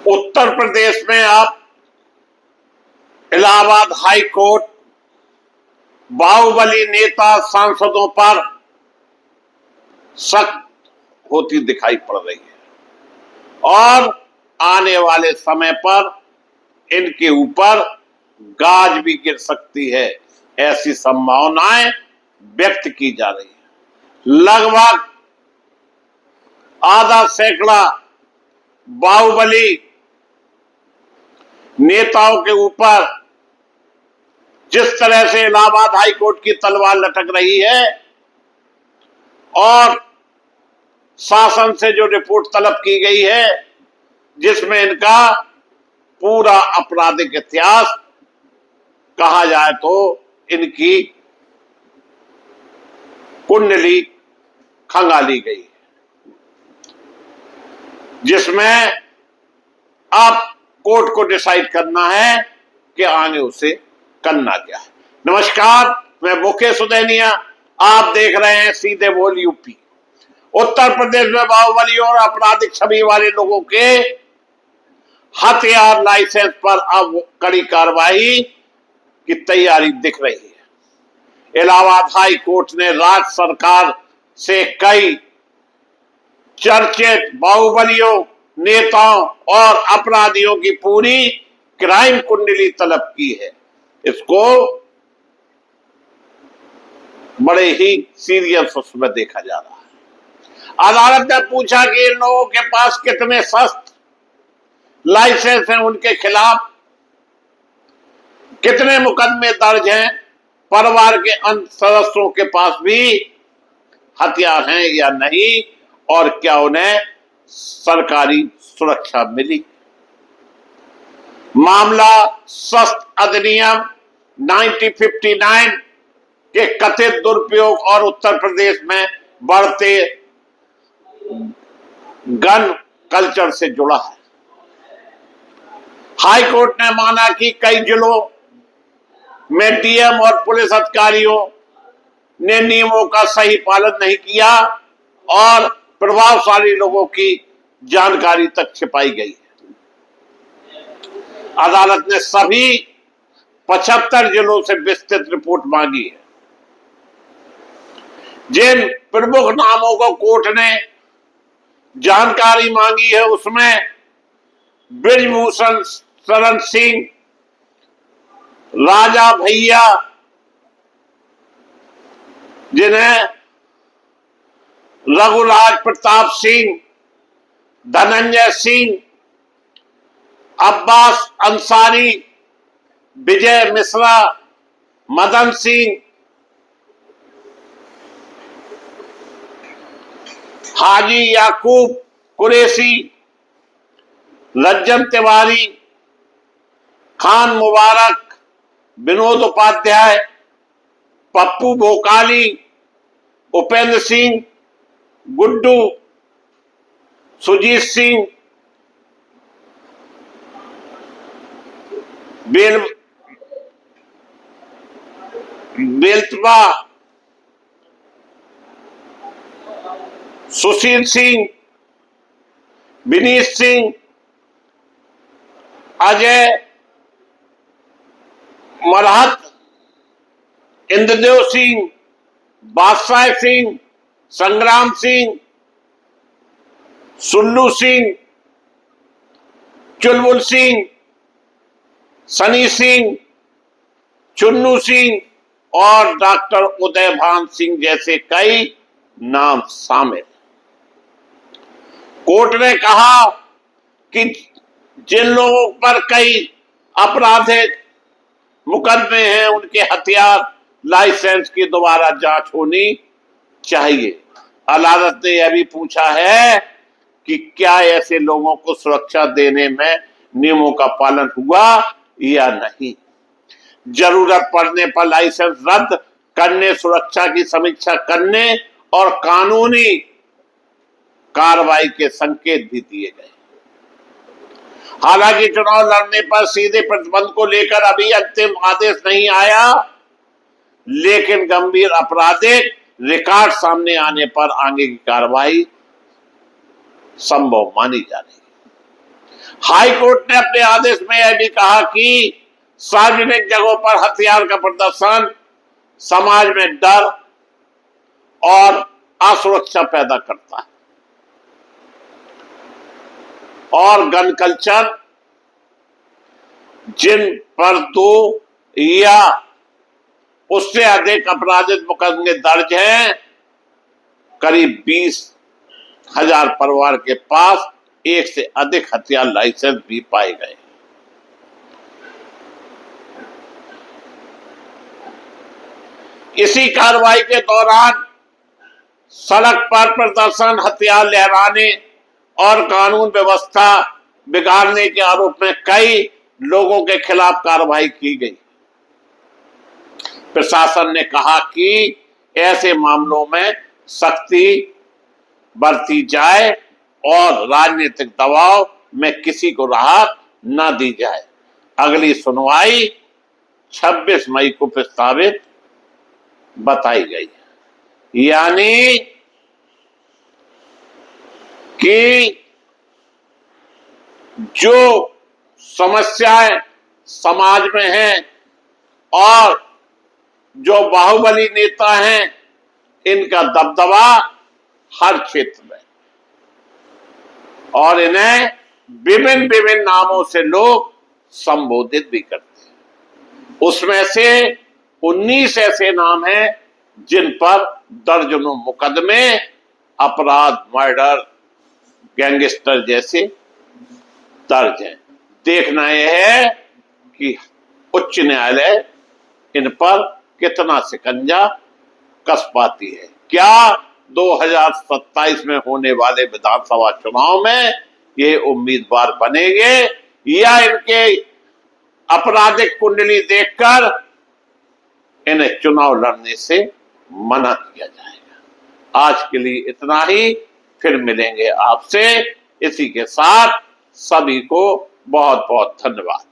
उत्तर प्रदेश में अब Allahabad high court Baahubali नेता सांसदों पर सख्त होती दिखाई पड़ रही है और आने वाले समय पर इनके ऊपर गाज भी गिर सकती है, ऐसी संभावनाएं व्यक्त की जा रही है। लगभग आधा सैकड़ा बाहुबली नेताओं के ऊपर जिस तरह से इलाहाबाद हाई कोर्ट की तलवार लटक रही है और शासन से जो रिपोर्ट तलब की गई है, जिसमें इनका पूरा आपराधिक इतिहास कहा जाए तो इनकी कुंडली खंगाली गई है, जिसमें अब कोर्ट को डिसाइड करना है कि आगे उसे करना क्या है। नमस्कार, मैं मुकेश सुदैनिया, आप देख रहे हैं सीधे बोल यूपी। उत्तर प्रदेश में बाहुबली और आपराधिक छवि वाले लोगों के हथियार लाइसेंस पर अब कड़ी कार्रवाई की तैयारी दिख रही है। इलाहाबाद हाई कोर्ट ने राज्य सरकार से कई चर्चित बाहुबलियों, नेताओं और अपराधियों की पूरी क्राइम कुंडली तलब की है। इसको बड़े ही सीरियस उसमें देखा जा रहा है। अदालत ने पूछा कि इन लोगों के पास कितने शस्त्र लाइसेंस हैं, उनके खिलाफ कितने मुकदमे दर्ज हैं, परिवार के अन्य सदस्यों के पास भी हथियार हैं या नहीं, और क्या उन्हें सरकारी सुरक्षा मिली। मामला शस्त्र अधिनियम 1959 के कथित दुरुपयोग और उत्तर प्रदेश में बढ़ते गन कल्चर से जुड़ा है। हाई कोर्ट ने माना कि कई जिलों में डीएम और पुलिस अधिकारियों ने नियमों का सही पालन नहीं किया और प्रभावशाली लोगों की जानकारी तक छिपाई गई है। अदालत ने सभी 75 जिलों से विस्तृत रिपोर्ट मांगी है। जिन प्रमुख नामों को कोर्ट ने जानकारी मांगी है, उसमें ब्रिजभूषण शरण सिंह, राजा भैया, जिन्हें रघुराज प्रताप सिंह, धनंजय सिंह, अब्बास अंसारी, विजय मिश्रा, मदन सिंह, हाजी याकूब कुरैशी, रंजन तिवारी, खान मुबारक, विनोद उपाध्याय, पप्पू भोकाली, उपेंद्र सिंह, गुड्डू, सुजीत सिंह, बेलतवा, सुशील सिंह, विनीत सिंह, अजय मरहत, इंद्रदेव सिंह, बादशाह सिंह, संग्राम सिंह, सुल्लू सिंह, चुलबुल सिंह, सनी सिंह, चुन्नू सिंह और डॉक्टर उदयभान सिंह जैसे कई नाम शामिल। कोर्ट ने कहा कि जिन लोगों पर कई आपराधिक मुकदमे हैं, उनके हथियार लाइसेंस की दोबारा जांच होनी चाहिए। अदालत ने यह भी पूछा है कि क्या ऐसे लोगों को सुरक्षा देने में नियमों का पालन हुआ या नहीं। जरूरत पड़ने पर लाइसेंस रद्द करने, सुरक्षा की समीक्षा करने और कानूनी कार्रवाई के संकेत भी दिए गए। हालांकि चुनाव लड़ने पर सीधे प्रतिबंध को लेकर अभी अंतिम आदेश नहीं आया, लेकिन गंभीर आपराधिक रिकॉर्ड सामने आने पर आगे की कार्रवाई संभव मानी जा रही है। हाई कोर्ट ने अपने आदेश में यह भी कहा कि सार्वजनिक जगहों पर हथियार का प्रदर्शन समाज में डर और असुरक्षा पैदा करता है और गन कल्चर जिन पर 2 या उससे अधिक आपराधिक मुकदमे दर्ज हैं, करीब 20,000 परिवार के पास एक से अधिक हथियार लाइसेंस भी पाए गए। इसी कार्रवाई के दौरान सड़क पर प्रदर्शन, हथियार लहराने और कानून व्यवस्था बिगाड़ने के आरोप में कई लोगों के खिलाफ कार्रवाई की गई। प्रशासन ने कहा कि ऐसे मामलों में सख्ती बरती जाए और राजनीतिक दबाव में किसी को राहत न दी जाए। अगली सुनवाई 26 मई को प्रस्तावित बताई गई है। यानी कि जो समस्याएं समाज में हैं और जो बाहुबली नेता हैं, इनका दबदबा हर क्षेत्र में, और इन्हें विभिन्न विभिन्न नामों से लोग संबोधित भी करते हैं। उसमें से 19 ऐसे नाम हैं जिन पर दर्जनों मुकदमे, अपराध, मर्डर, गैंगस्टर जैसे दर्ज हैं। देखना यह है कि उच्च न्यायालय इन पर कितना शिकंजा कस पाती है। क्या 2027 में होने वाले विधानसभा चुनाव में ये उम्मीदवार बनेंगे या इनके आपराधिक कुंडली देखकर इन्हें चुनाव लड़ने से मना किया जाएगा। आज के लिए इतना ही, फिर मिलेंगे आपसे। इसी के साथ सभी को बहुत बहुत धन्यवाद।